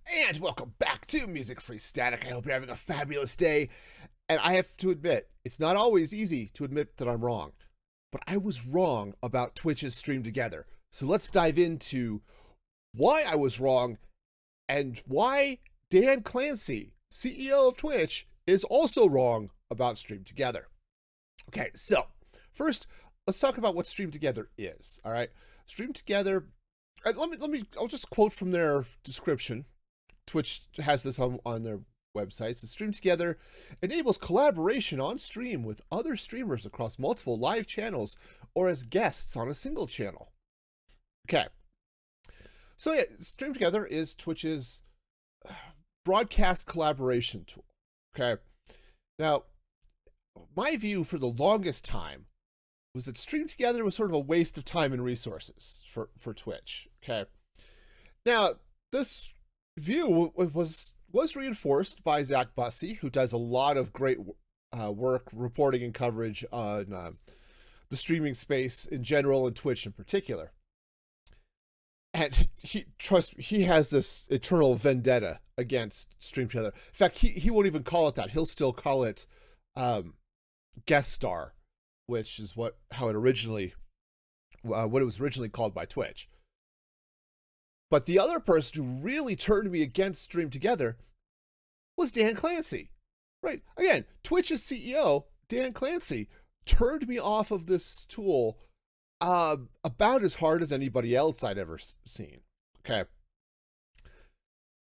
And welcome back to Music Free Static. I hope you're having a fabulous day. And I have to admit, it's not always easy to admit that I'm wrong, but I was wrong about Twitch's Stream Together. So let's dive into why I was wrong and why Dan Clancy, CEO of Twitch, is also wrong about Stream Together. Okay, so first, let's talk about what Stream Together is. All right, Stream Together. I'll just quote from their description. Twitch has this on their websites. The Stream Together enables collaboration on stream with other streamers across multiple live channels or as guests on a single channel. Okay. So yeah, Stream Together is Twitch's broadcast collaboration tool. Okay. Now, my view for the longest time was that Stream Together was sort of a waste of time and resources for Twitch. Okay. Now, this view was reinforced by Zach Bussey, who does a lot of great work reporting and coverage on the streaming space in general and Twitch in particular. And he has this eternal vendetta against Stream Together. In fact, he won't even call it that. He'll still call it guest star, which is what it was originally called by Twitch. But the other person who really turned me against Stream Together was Dan Clancy. Right? Again, Twitch's CEO, Dan Clancy, turned me off of this tool about as hard as anybody else I'd ever seen. Okay.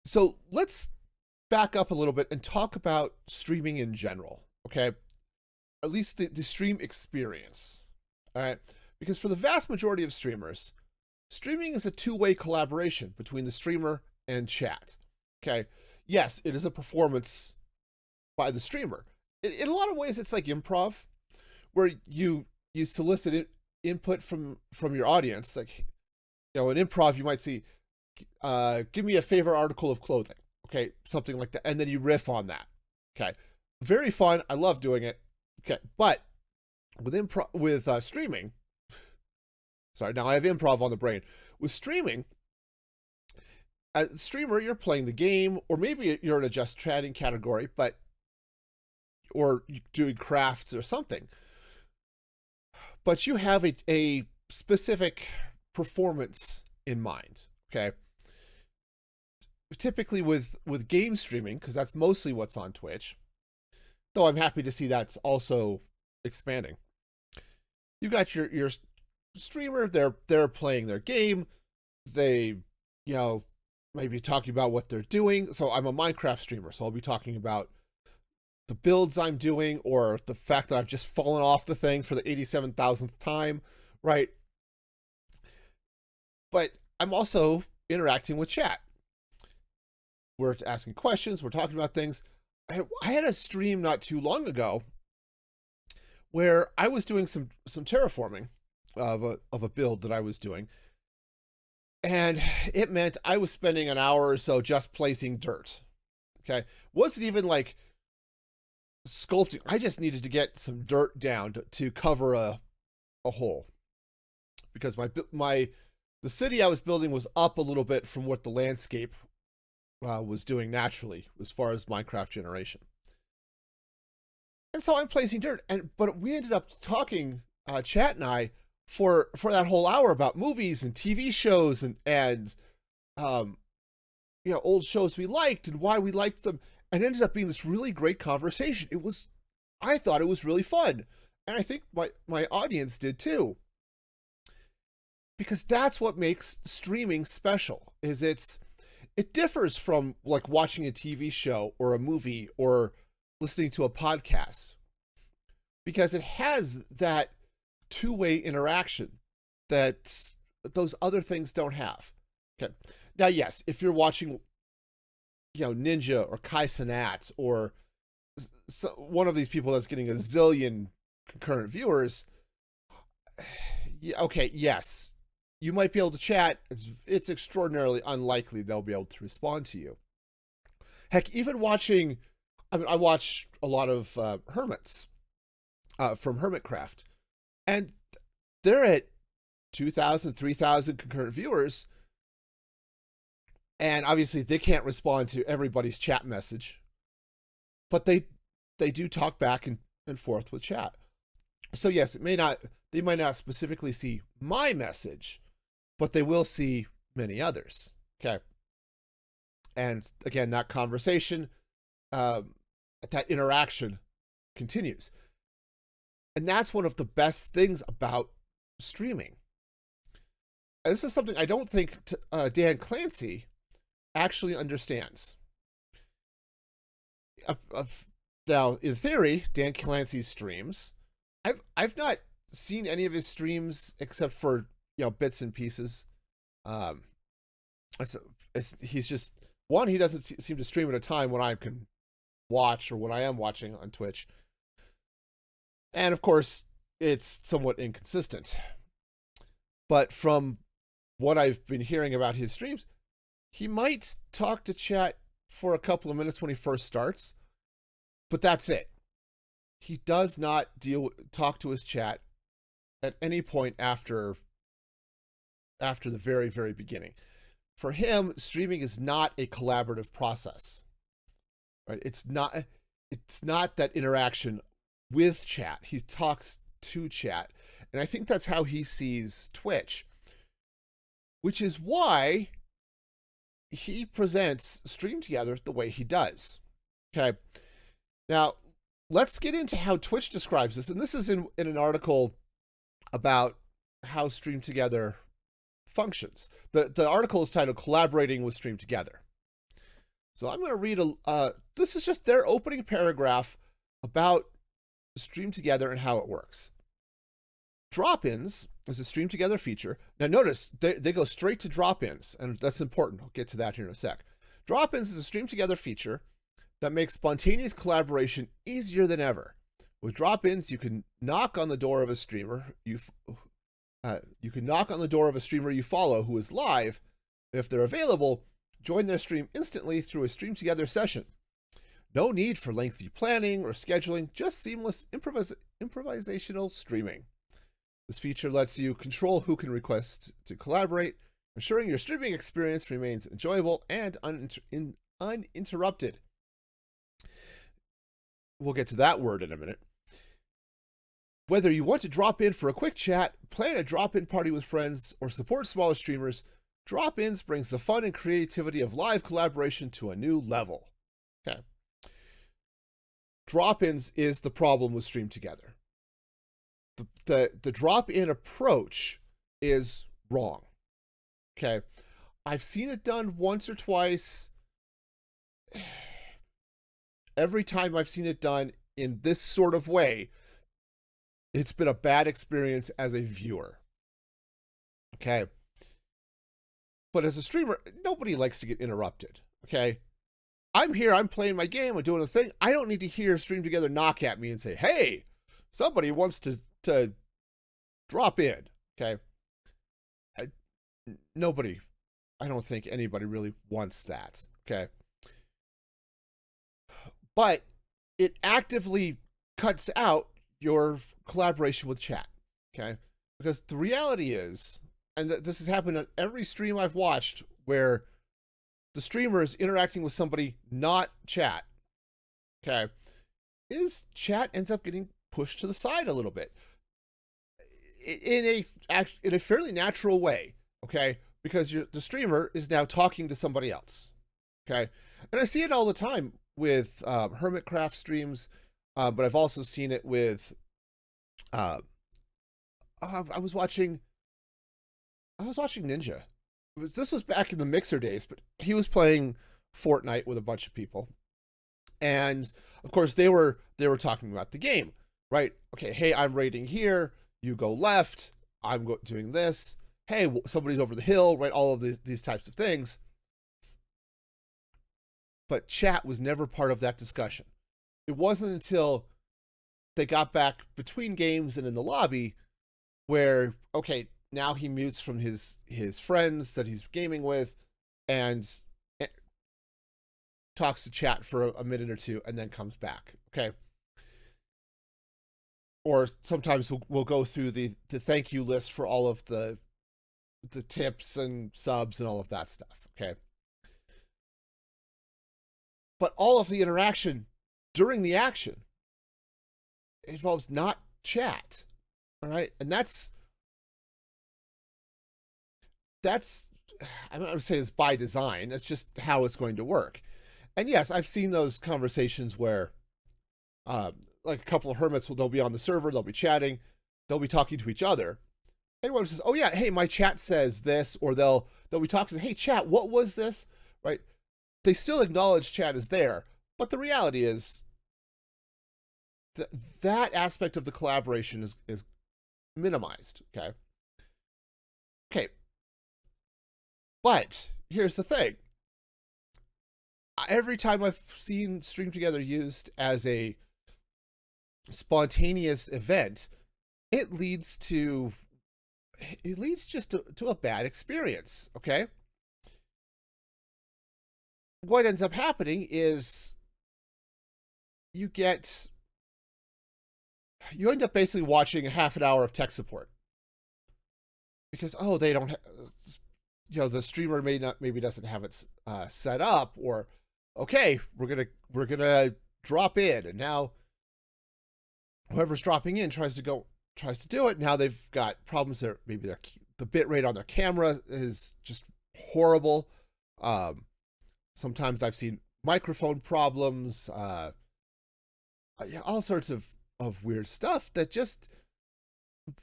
So let's back up a little bit and talk about streaming in general. Okay. At least the stream experience. All right. Because for the vast majority of streamers, streaming is a two-way collaboration between the streamer and chat. Okay. Yes, it is a performance by the streamer. In a lot of ways, it's like improv, where you solicit input from your audience. Like, in improv, you might see, give me a favorite article of clothing. Okay, something like that, and then you riff on that. Okay, very fun. I love doing it. Okay, but with streaming, sorry, now I have improv on the brain. With streaming, as a streamer, you're playing the game, or maybe you're in a just chatting category, or you're doing crafts or something. But you have a specific performance in mind, okay? Typically with game streaming, because that's mostly what's on Twitch, though I'm happy to see that's also expanding. You got your streamer, they're playing their game, they, maybe talking about what they're doing. So I'm a Minecraft streamer, so I'll be talking about the builds I'm doing, or the fact that I've just fallen off the thing for the 87,000th time, right? But I'm also interacting with chat. We're asking questions, we're talking about things. I had a stream not too long ago where I was doing some terraforming of a build that I was doing. And it meant I was spending an hour or so just placing dirt. Okay. Wasn't even like sculpting. I just needed to get some dirt down to cover a hole, because the city I was building was up a little bit from what the landscape was doing naturally as far as Minecraft generation. And so I'm placing dirt, but we ended up talking, chat and I, for that whole hour about movies and TV shows and old shows we liked and why we liked them. And ended up being this really great conversation. I thought it was really fun. And I think my audience did too. Because that's what makes streaming special, is it differs from like watching a TV show or a movie or listening to a podcast. Because it has that two-way interaction that those other things don't have. Okay. Now, yes, if you're watching Ninja or Kai Cenat or one of these people that's getting a zillion concurrent viewers, okay, yes, you might be able to chat. It's extraordinarily unlikely they'll be able to respond to you. Heck, even watching, I watch a lot of hermits from Hermitcraft, and they're at 2,000, 3,000 concurrent viewers. And obviously they can't respond to everybody's chat message, but they do talk back and forth with chat. So yes, they might not specifically see my message, but they will see many others. Okay. And again, that conversation, that interaction continues. And that's one of the best things about streaming. And this is something I don't think Dan Clancy actually understands. Now, in theory, Dan Clancy's streams, I've not seen any of his streams except for bits and pieces. He's just he doesn't seem to stream at a time when I can watch or when I am watching on Twitch, and of course it's somewhat inconsistent. But from what I've been hearing about his streams, he might talk to chat for a couple of minutes when he first starts, but that's it. He does not talk to his chat at any point after the very, very beginning. For him, streaming is not a collaborative process. Right? It's not that interaction with chat. He talks to chat. And I think that's how he sees Twitch, which is why he presents Stream Together the way he does. Okay. Now, let's get into how Twitch describes this. And this is in an article about how Stream Together functions. The article is titled Collaborating with Stream Together. So I'm going to read this is just their opening paragraph about Stream Together and how it works. Drop-ins is a Stream Together feature. Now notice, they go straight to drop-ins, and that's important. I'll get to that here in a sec. Drop-ins is a Stream Together feature that makes spontaneous collaboration easier than ever. With drop-ins, you can knock on the door of a streamer you follow who is live, and if they're available, join their stream instantly through a Stream Together session. No need for lengthy planning or scheduling, just seamless improvisational streaming. This feature lets you control who can request to collaborate, ensuring your streaming experience remains enjoyable and uninterrupted. We'll get to that word in a minute. Whether you want to drop in for a quick chat, plan a drop-in party with friends, or support smaller streamers, drop-ins brings the fun and creativity of live collaboration to a new level. Okay. Drop-ins is the problem with Stream Together. The drop-in approach is wrong. Okay. I've seen it done once or twice. Every time I've seen it done in this sort of way, it's been a bad experience as a viewer. Okay. But as a streamer, nobody likes to get interrupted. Okay. I'm here, I'm playing my game, I'm doing a thing. I don't need to hear Stream Together knock at me and say, hey, somebody wants to drop in. Okay. Nobody, I don't think anybody really wants that. Okay. But it actively cuts out your collaboration with chat. Okay. Because the reality is, and this has happened on every stream I've watched where the streamer is interacting with somebody, not chat. Okay. Is chat ends up getting pushed to the side a little bit in a fairly natural way. Okay. Because the streamer is now talking to somebody else. Okay. And I see it all the time with Hermitcraft streams, but I've also seen it with I was watching Ninja. This was back in the Mixer days, but he was playing Fortnite with a bunch of people, and of course they were talking about the game, right? Okay, hey, I'm raiding here. You go left. I'm doing this. Hey, somebody's over the hill, right? All of these types of things. But chat was never part of that discussion. It wasn't until they got back between games and in the lobby where, okay, now he mutes from his friends that he's gaming with and talks to chat for a minute or two and then comes back. Okay. Or sometimes we'll go through the thank you list for all of the tips and subs and all of that stuff. Okay. but all of the interaction during the action involves not chat. All right. And that's I'm not going to say it's by design. That's just how it's going to work. And yes, I've seen those conversations where, like a couple of hermits, they'll be on the server, they'll be chatting, they'll be talking to each other. Anyone says, "Oh yeah, hey, my chat says this," or they'll be talking, "Hey, chat, what was this?" Right? They still acknowledge chat is there, but the reality is that aspect of the collaboration is minimized. Okay. But here's the thing. Every time I've seen Stream Together used as a spontaneous event, it leads just to a bad experience, okay? What ends up happening is you end up basically watching a half an hour of tech support. Because, they don't the streamer maybe doesn't have it set up, or okay, we're gonna drop in, and now whoever's dropping in tries to do it. Now they've got problems there. Maybe the bit rate on their camera is just horrible. Sometimes I've seen microphone problems, all sorts of weird stuff that just,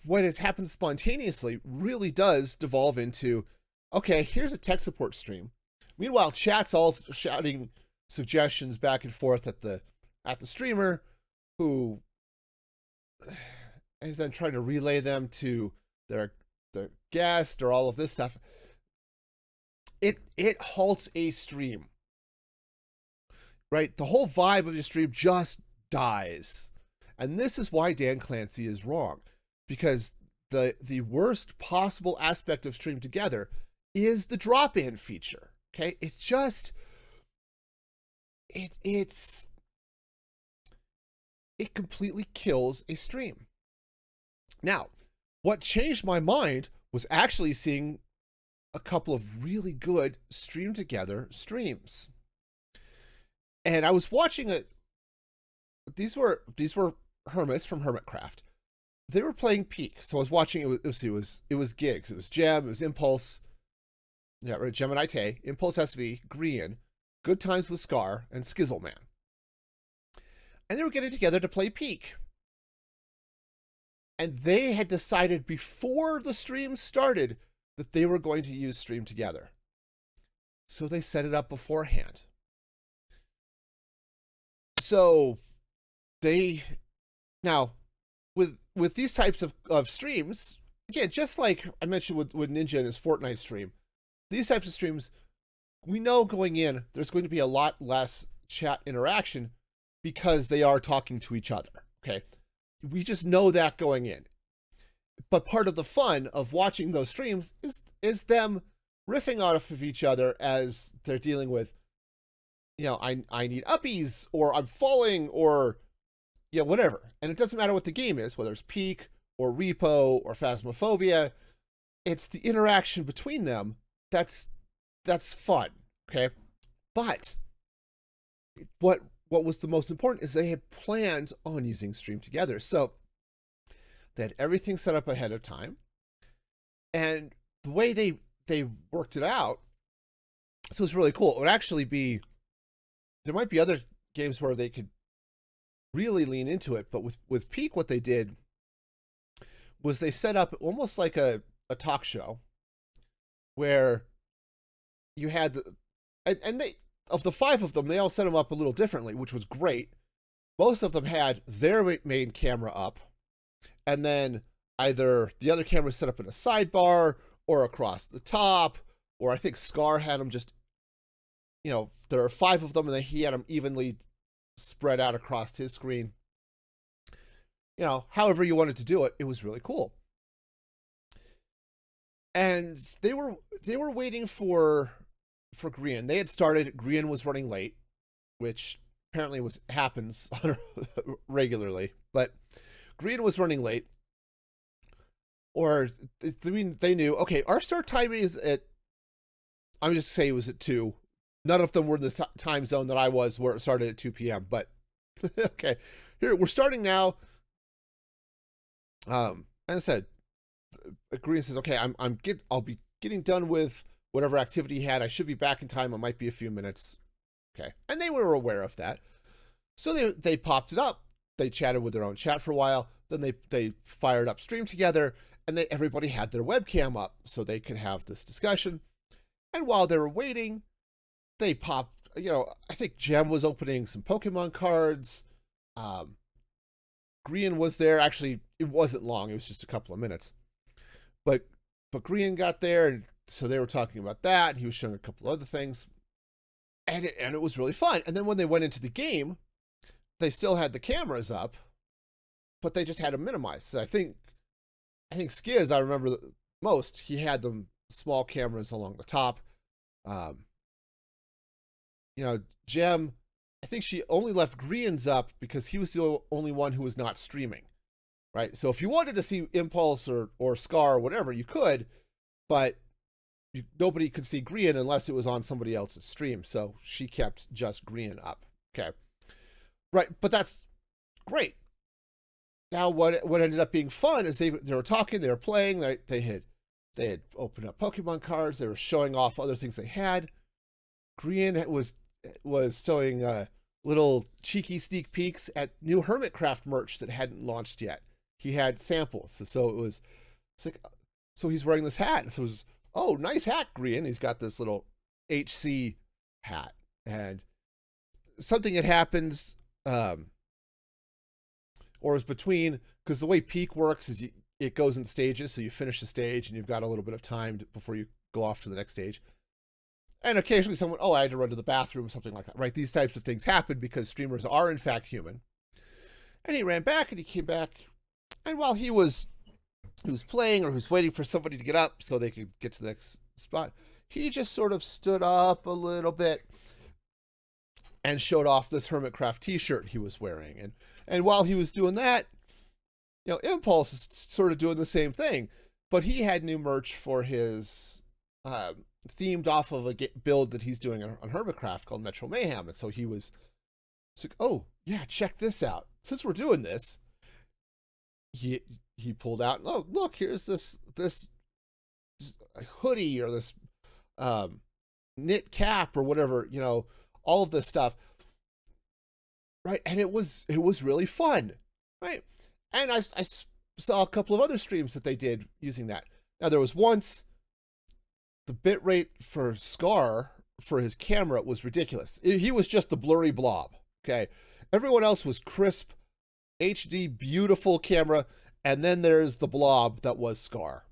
when it happens spontaneously, really does devolve into, okay, here's a tech support stream. Meanwhile, chat's all shouting suggestions back and forth at the streamer, who is then trying to relay them to their guest, or all of this stuff. It halts a stream, right? The whole vibe of the stream just dies. And this is why Dan Clancy is wrong, because the worst possible aspect of Stream Together is the drop-in feature. Okay, it's just it completely kills a stream. Now, what changed my mind was actually seeing a couple of really good Stream Together streams. And I was watching it. These were hermits from Hermitcraft. They were playing Peak. So I was watching it. It was Gigs. It was Gem. It was Impulse. Yeah, right. Gemini Tay, Impulse SV, Grian, Good Times with Scar, and Skizzleman. And they were getting together to play Peak. And they had decided before the stream started that they were going to use Stream Together. So they set it up beforehand. So now with these types of streams, again, just like I mentioned with Ninja and his Fortnite stream, these types of streams, we know going in, there's going to be a lot less chat interaction because they are talking to each other, okay? We just know that going in. But part of the fun of watching those streams is them riffing off of each other as they're dealing with, I need uppies, or I'm falling, or whatever. And it doesn't matter what the game is, whether it's Peak or Repo or Phasmophobia. It's the interaction between them that's fun, okay? But what was the most important is they had planned on using Stream Together. So they had everything set up ahead of time. And the way they worked it out, so it's really cool. It would actually be, there might be other games where they could really lean into it, but with Peak, what they did was they set up almost like a talk show where you had and they, of the 5 of them, they all set them up a little differently, which was great. Most of them had their main camera up, and then either the other camera set up in a sidebar or across the top, or I think Scar had them just, there are 5 of them, and then he had them evenly spread out across his screen. However you wanted to do it, it was really cool. And they were waiting for Grian. They had started. Grian was running late, which apparently happens regularly. But Grian was running late, or they knew, okay, our start time is at, I'm just say it was at 2. None of them were in the time zone that I was, where it started at 2 p.m. But okay, here we're starting now. As I said, Green says, okay, I'll be getting done with whatever activity he had. I should be back in time. It might be a few minutes. Okay, and they were aware of that, so they popped it up. They chatted with their own chat for a while. Then they fired up Stream Together, and everybody had their webcam up so they could have this discussion. And while they were waiting, they popped. I think Jem was opening some Pokemon cards. Green was there. Actually, it wasn't long. It was just a couple of minutes. But Green got there, and so they were talking about that. And he was showing a couple other things, and it was really fun. And then when they went into the game, they still had the cameras up, but they just had them minimized. So I think Skiz, I remember the most, he had them small cameras along the top. Jem, I think she only left Green's up because he was the only one who was not streaming, right? So if you wanted to see Impulse or Scar or whatever, you could, but nobody could see Green unless it was on somebody else's stream. So she kept just Green up. Okay. Right. But that's great. Now what ended up being fun is they were talking, they were playing, they had opened up Pokemon cards, they were showing off other things they had. Green was showing little cheeky sneak peeks at new Hermitcraft merch that hadn't launched yet. He had samples, so so he's wearing this hat. So it was, oh, nice hat, Green. He's got this little HC hat, and something had happened, or it was between, because the way Peak works is it goes in stages, so you finish the stage and you've got a little bit of time before you go off to the next stage. And occasionally someone, I had to run to the bathroom, something like that, right? These types of things happen because streamers are in fact human. And he ran back and he came back. And while he was playing, or he was waiting for somebody to get up so they could get to the next spot, he just sort of stood up a little bit and showed off this Hermitcraft t-shirt he was wearing. And while he was doing that, Impulse is sort of doing the same thing, but he had new merch for his themed off of a build that he's doing on Hermitcraft called Metro Mayhem. And so he was like, oh yeah, check this out. Since we're doing this, he pulled out, oh look, here's this hoodie or this knit cap or whatever, all of this stuff, right? And it was really fun, right? And I saw a couple of other streams that they did using that. Now there was once, the bitrate for Scar for his camera was ridiculous. He was just the blurry blob, okay? Everyone else was crisp, HD, beautiful camera, and then there's the blob that was Scar,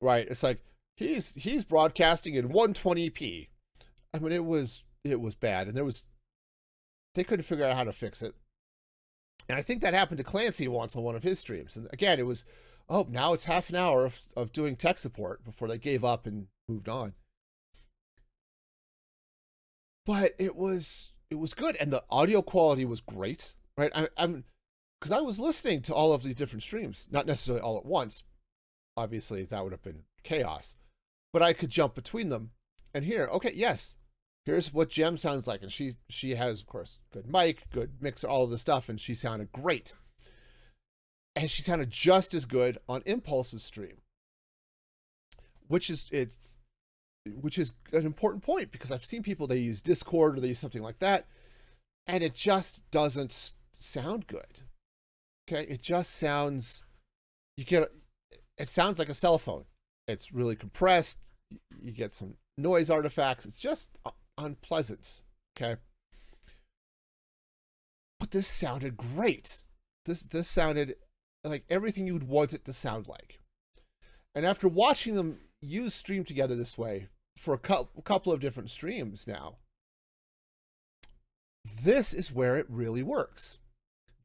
right? It's like he's broadcasting in 120p. I mean, it was bad, and they couldn't figure out how to fix it. And I think that happened to Clancy once on one of his streams. And again, it was, now it's half an hour of doing tech support before they gave up and moved on. But it was good, and the audio quality was great, right? Because I was listening to all of these different streams, not necessarily all at once. Obviously, that would have been chaos. But I could jump between them and hear, okay, yes, here's what Jem sounds like. And she has, of course, good mic, good mixer, all of this stuff, and she sounded great. And she sounded just as good on Impulse's stream, which is an important point, because I've seen people, they use Discord or they use something like that, and it just doesn't sound good. Okay, it just sounds, it sounds like a cell phone. It's really compressed. You get some noise artifacts. It's just unpleasant. Okay, but this sounded great. This sounded like everything you would want it to sound like. And after watching them use Stream Together this way for a couple of different streams now, this is where it really works.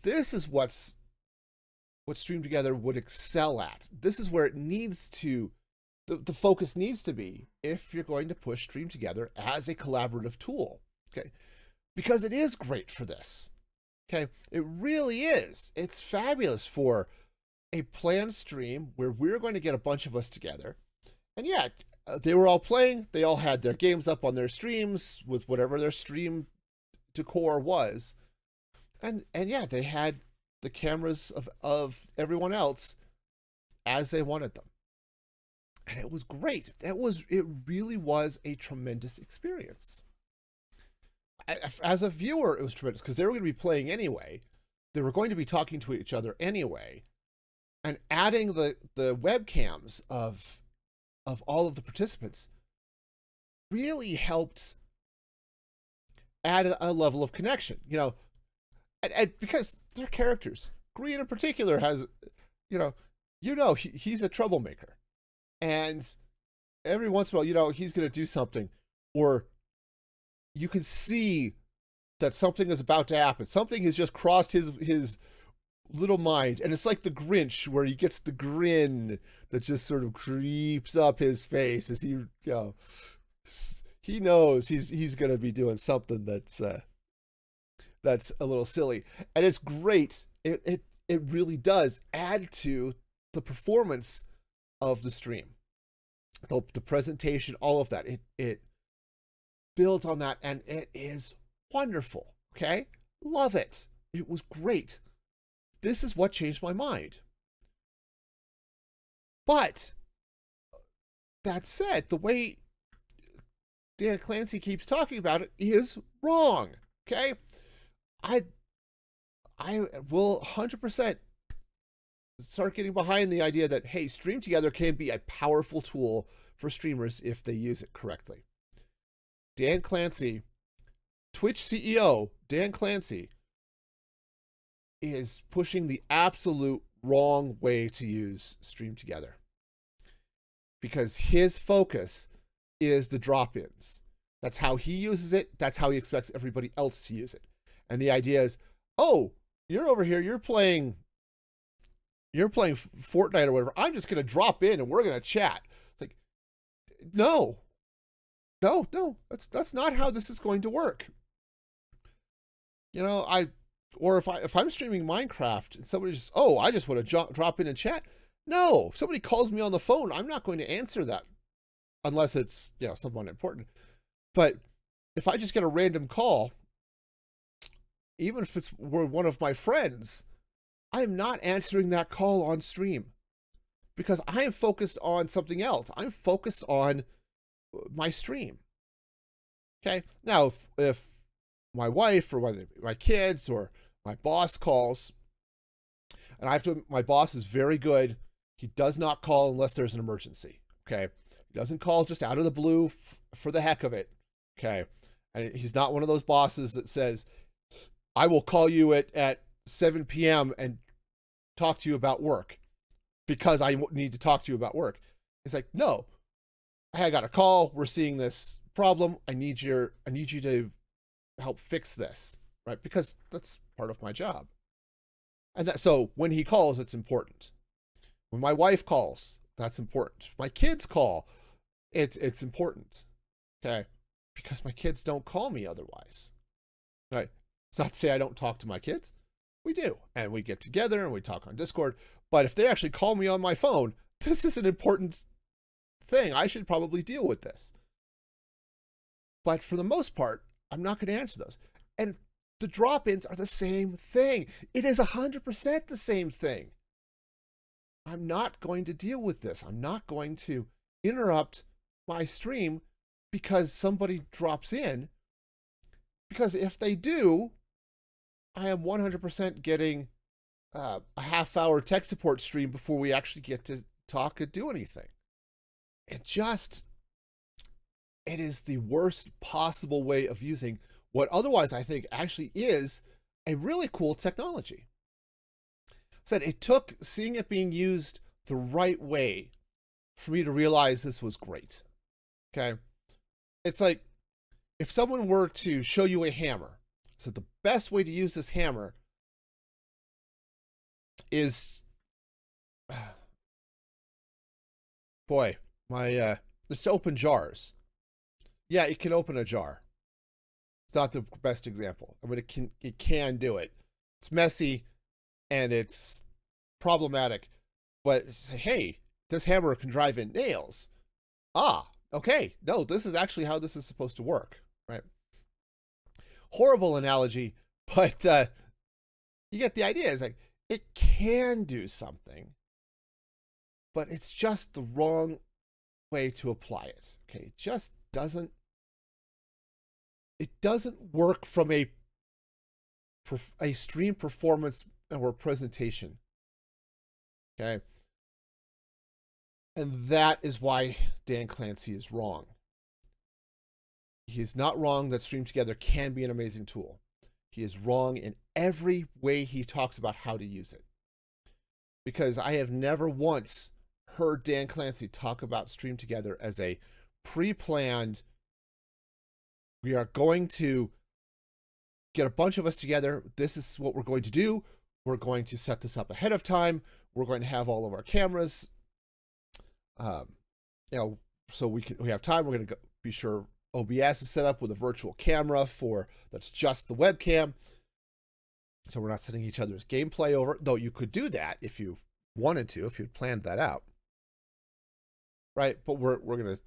This is what Stream Together would excel at. This is where it needs to, the focus needs to be if you're going to push Stream Together as a collaborative tool, okay? Because it is great for this, okay? It really is. It's fabulous for a planned stream where we're going to get a bunch of us together. And yeah, they were all playing. They all had their games up on their streams with whatever their stream decor was. And yeah, they had the cameras of everyone else as they wanted them. And it was great. It really was a tremendous experience. As a viewer, it was tremendous because they were going to be playing anyway. They were going to be talking to each other anyway. And adding the webcams of all of the participants really helped add a level of connection, you know, and because their characters, Green in particular has, he's a troublemaker, and every once in a while, he's going to do something, or you can see that something is about to happen. Something has just crossed his little mind, and it's like the Grinch, where he gets the grin that just sort of creeps up his face as he knows he's going to be doing something that's a little silly, and it's great. It really does add to the performance of the stream, the presentation, all of that. It built on that, and it is wonderful. Okay, love it. It was great. This is what changed my mind. But that said, the way Dan Clancy keeps talking about it is wrong. Okay, I will 100% start getting behind the idea that, hey, Stream Together can be a powerful tool for streamers if they use it correctly. Dan Clancy, Twitch CEO Dan Clancy, is pushing the absolute wrong way to use Stream Together, because his focus is the drop-ins. That's how he uses it. That's how he expects everybody else to use it. And the idea is, oh, you're over here, you're playing Fortnite or whatever. I'm just going to drop in and we're going to chat. Like, no, that's not how this is going to work. If I'm streaming Minecraft and somebody just, I just want to drop in and chat. No, if somebody calls me on the phone, I'm not going to answer that unless it's, someone important. But if I just get a random call, even if it's one of my friends, I'm not answering that call on stream because I am focused on something else. I'm focused on my stream. Okay. Now, if my wife or my kids or my boss calls, and my boss is very good. He does not call unless there's an emergency. Okay. He doesn't call just out of the blue for the heck of it. Okay. And he's not one of those bosses that says, I will call you at 7 p.m. and talk to you about work because I need to talk to you about work. It's like, no, I got a call. We're seeing this problem. I need you to help fix this, right? Because that's part of my job. And so when he calls, it's important. When my wife calls, that's important. If my kids call, it's important. Okay. Because my kids don't call me otherwise. Right. It's not to say I don't talk to my kids. We do. And we get together and we talk on Discord. But if they actually call me on my phone, this is an important thing. I should probably deal with this. But for the most part, I'm not going to answer those. And the drop-ins are the same thing. It is 100% the same thing. I'm not going to deal with this. I'm not going to interrupt my stream because somebody drops in. Because if they do, I am 100% getting a half-hour tech support stream before we actually get to talk and do anything. It is the worst possible way of using what otherwise I think actually is a really cool technology. Said it took seeing it being used the right way for me to realize this was great. Okay. It's like if someone were to show you a hammer, so the best way to use this hammer is, it's to open jars. Yeah, it can open a jar. It's not the best example. I mean, it can do it. It's messy and it's problematic, but hey, this hammer can drive in nails. okay, no, this is actually how this is supposed to work, right? Horrible analogy, but you get the idea. It's like, it can do something, but it's just the wrong way to apply it. Okay, it just doesn't work from a stream performance or presentation. Okay, and that is why Dan Clancy is wrong. He is not wrong that Stream Together can be an amazing tool. He is wrong in every way he talks about how to use it. Because I have never once heard Dan Clancy talk about Stream Together as a pre-planned, we are going to get a bunch of us together. This is what we're going to do. We're going to set this up ahead of time. We're going to have all of our cameras, so we have time. We're going to be sure OBS is set up with a virtual camera that's just the webcam. So we're not sending each other's gameplay over, though you could do that if you wanted to, if you'd planned that out. Right? But we're gonna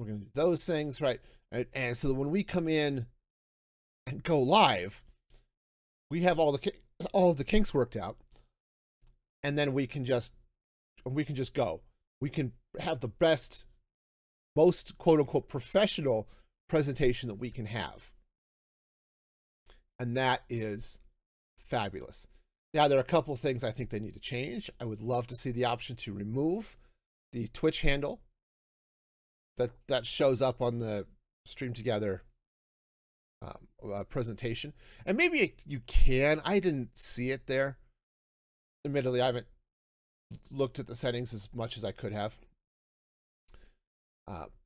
do those things, right? And so when we come in and go live, we have all the kinks worked out, and then we can just go. We can have the best, most quote unquote professional presentation that we can have. And that is fabulous. Now, there are a couple of things I think they need to change. I would love to see the option to remove the Twitch handle that shows up on the Stream Together presentation. And maybe you can. I didn't see it there. Admittedly, I haven't looked at the settings as much as I could have.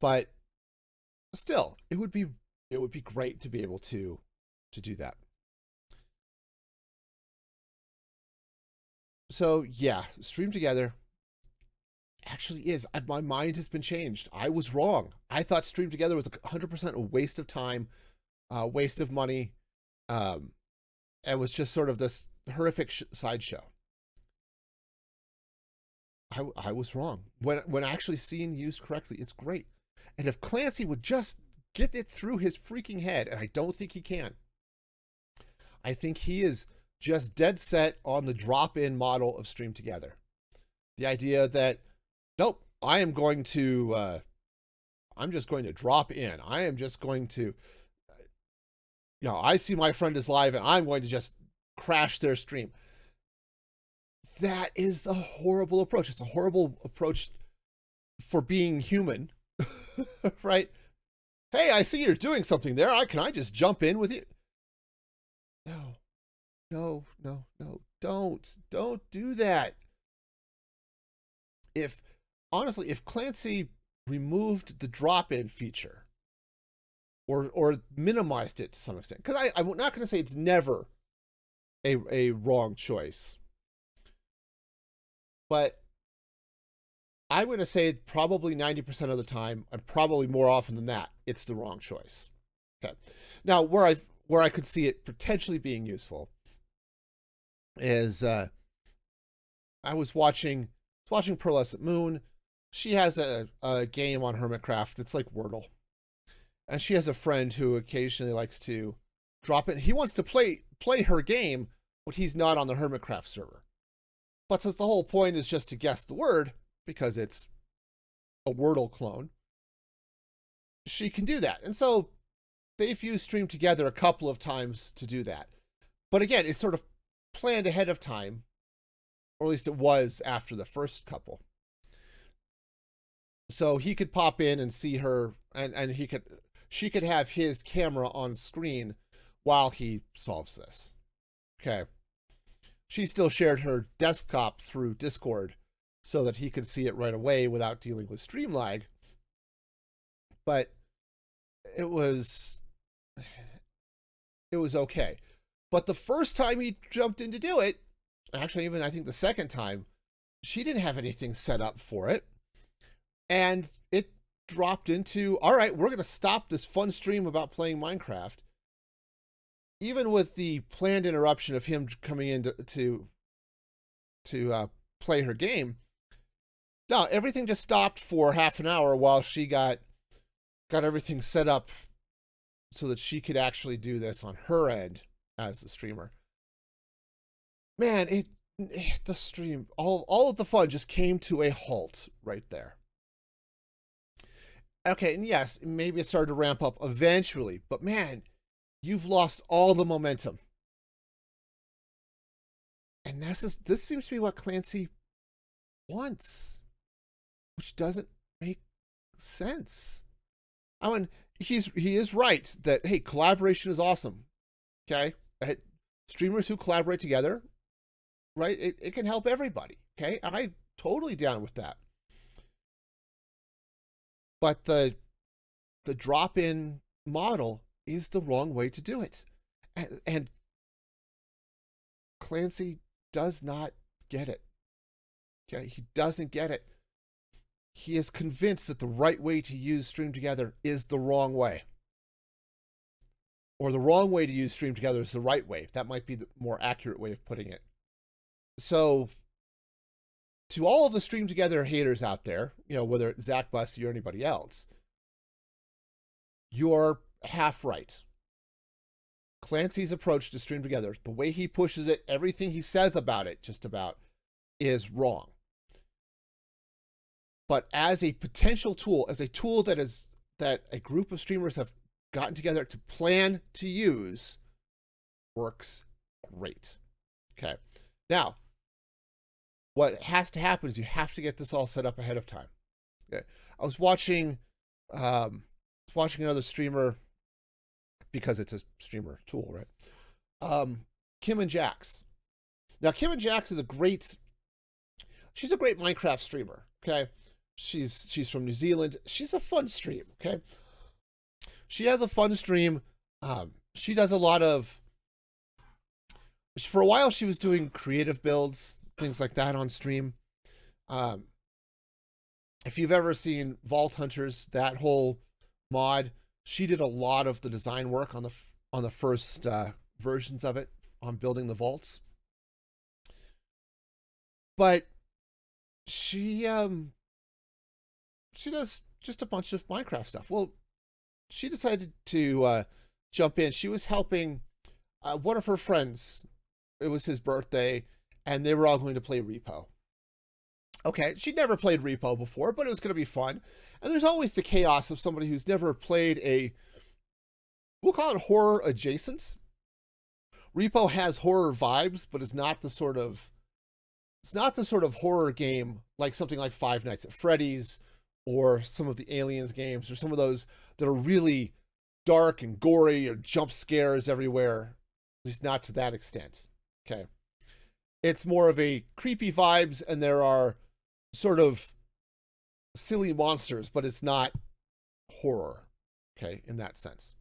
But still, it would be great to be able to do that. So yeah, Stream Together actually is. My mind has been changed. I was wrong. I thought Stream Together was 100% a waste of time, waste of money, and was just sort of this horrific sideshow. I was wrong. When actually seen used correctly, it's great. And if Clancy would just get it through his freaking head, and I don't think he can. I think he is just dead set on the drop-in model of Stream Together. The idea that, nope, I'm just going to drop in. I am just going to, I see my friend is live and I'm going to just crash their stream. That is a horrible approach. It's a horrible approach for being human, right? Hey, I see you're doing something there. Can I just jump in with you? No, don't do that. Honestly, if Clancy removed the drop-in feature or minimized it to some extent, because I'm not going to say it's never a wrong choice, but I'm going to say probably 90% of the time, and probably more often than that, it's the wrong choice. Okay. Now, where I could see it potentially being useful is I was watching Pearlescent Moon. She has a game on Hermitcraft. It's like Wordle. And she has a friend who occasionally likes to drop it. He wants to play her game, but he's not on the Hermitcraft server. But since the whole point is just to guess the word, because it's a Wordle clone, she can do that. And so they've used Stream Together a couple of times to do that. But again, it's sort of planned ahead of time, or at least it was after the first couple. So he could pop in and see her, and she could have his camera on screen while he solves this. Okay. She still shared her desktop through Discord so that he could see it right away without dealing with stream lag. But it was okay. But the first time he jumped in to do it, actually even I think the second time, she didn't have anything set up for it. And it dropped into, all right, we're going to stop this fun stream about playing Minecraft. Even with the planned interruption of him coming in to play her game, no, everything just stopped for half an hour while she got got everything set up so that she could actually do this on her end as the streamer. Man, the stream, all of the fun just came to a halt right there. Okay, and yes, maybe it started to ramp up eventually, but man, you've lost all the momentum. And this seems to be what Clancy wants, which doesn't make sense. I mean, he is right that, hey, collaboration is awesome. Okay, streamers who collaborate together, right? It can help everybody. Okay, I'm totally down with that. But the drop-in model is the wrong way to do it, and Clancy does not get it. Okay, he doesn't get it. He is convinced that the right way to use Stream Together is the wrong way. Or the wrong way to use Stream Together is the right way. That might be the more accurate way of putting it. So, to all of the Stream Together haters out there, whether it's Zach Bussey or anybody else, you're half right. Clancy's approach to Stream Together, the way he pushes it, everything he says about it, just about, is wrong. But as a potential tool, as a tool that a group of streamers have gotten together to plan to use, works great. Okay. Now, what has to happen is you have to get this all set up ahead of time. Okay. I was watching another streamer, because it's a streamer tool, right? Kim and Jax. Now, Kim and Jax is she's a great Minecraft streamer. Okay. She's from New Zealand. She's a fun stream, okay? She has a fun stream. She does a lot of... For a while, she was doing creative builds, things like that on stream. If you've ever seen Vault Hunters, that whole mod, she did a lot of the design work on the first versions of it, on building the vaults. But she does just a bunch of Minecraft stuff. Well, she decided to jump in. She was helping one of her friends. It was his birthday, and they were all going to play Repo. Okay, she'd never played Repo before, but it was going to be fun. And there's always the chaos of somebody who's never played we'll call it horror adjacent. Repo has horror vibes, but it's not the sort of horror game like something like Five Nights at Freddy's, or some of the Aliens games, or some of those that are really dark and gory, or jump scares everywhere. At least not to that extent. Okay. It's more of a creepy vibes, and there are sort of silly monsters, but it's not horror. Okay, in that sense.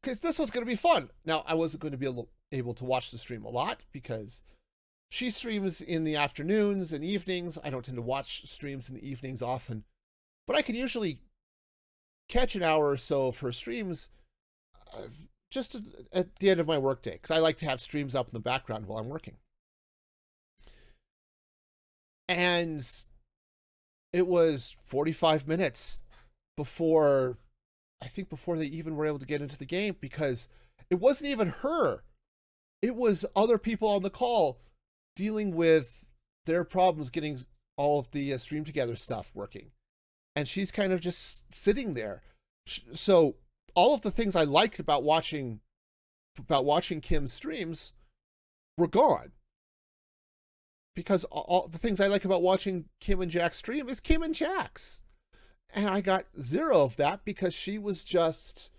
Because this was going to be fun. Now, I wasn't going to be able to watch the stream a lot, because she streams in the afternoons and evenings. I don't tend to watch streams in the evenings often. But I can usually catch an hour or so of her streams just at the end of my workday, because I like to have streams up in the background while I'm working. And it was 45 minutes before they even were able to get into the game, because it wasn't even her. It was other people on the call dealing with their problems getting all of the Stream Together stuff working. And she's kind of just sitting there. So all of the things I liked about watching Kim's streams were gone. Because all the things I like about watching Kim and Jack's stream is Kim and Jack's. And I got zero of that, because she was just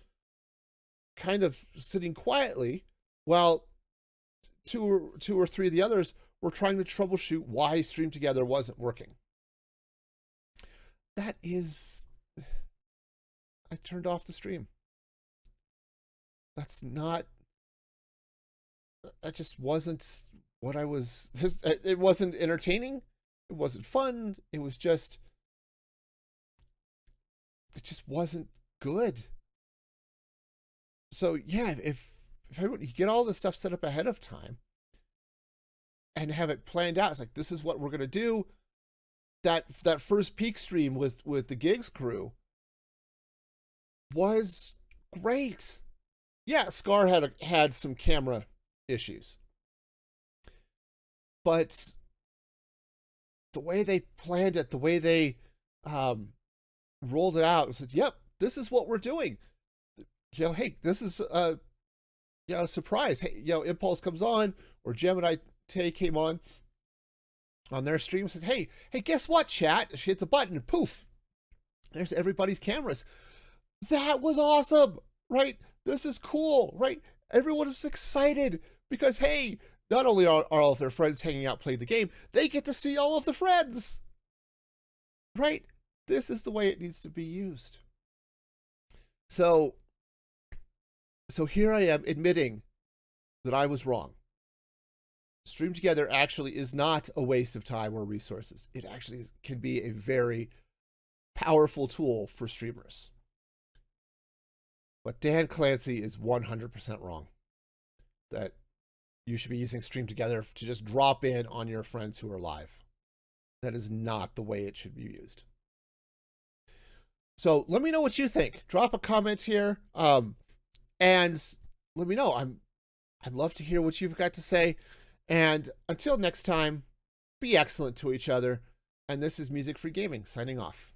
kind of sitting quietly while two or three of the others were trying to troubleshoot why Stream Together wasn't working. I turned off the stream. That just wasn't what I was. It wasn't entertaining. It wasn't fun. It just wasn't good. So yeah, if everyone, you get all this stuff set up ahead of time and have it planned out, it's like, this is what we're gonna do. That first peak stream with the gigs crew, was great. Yeah, Scar had some camera issues, but the way they planned it, the way they rolled it out, said, "Yep, this is what we're doing." Hey, this is a surprise. Hey, Impulse comes on, or Gemini Tay came on their stream and said, "Hey, guess what, chat?" She hits a button and poof, there's everybody's cameras. That was awesome, right? This is cool, right? Everyone was excited because, hey, not only are all of their friends hanging out playing the game, they get to see all of the friends, right? This is the way it needs to be used. So here I am admitting that I was wrong. Stream Together actually is not a waste of time or resources. It actually can be a very powerful tool for streamers. But Dan Clancy is 100% wrong. That you should be using Stream Together to just drop in on your friends who are live. That is not the way it should be used. So let me know what you think. Drop a comment here, and let me know. I'd love to hear what you've got to say. And until next time, be excellent to each other. And this is Music Free Gaming signing off.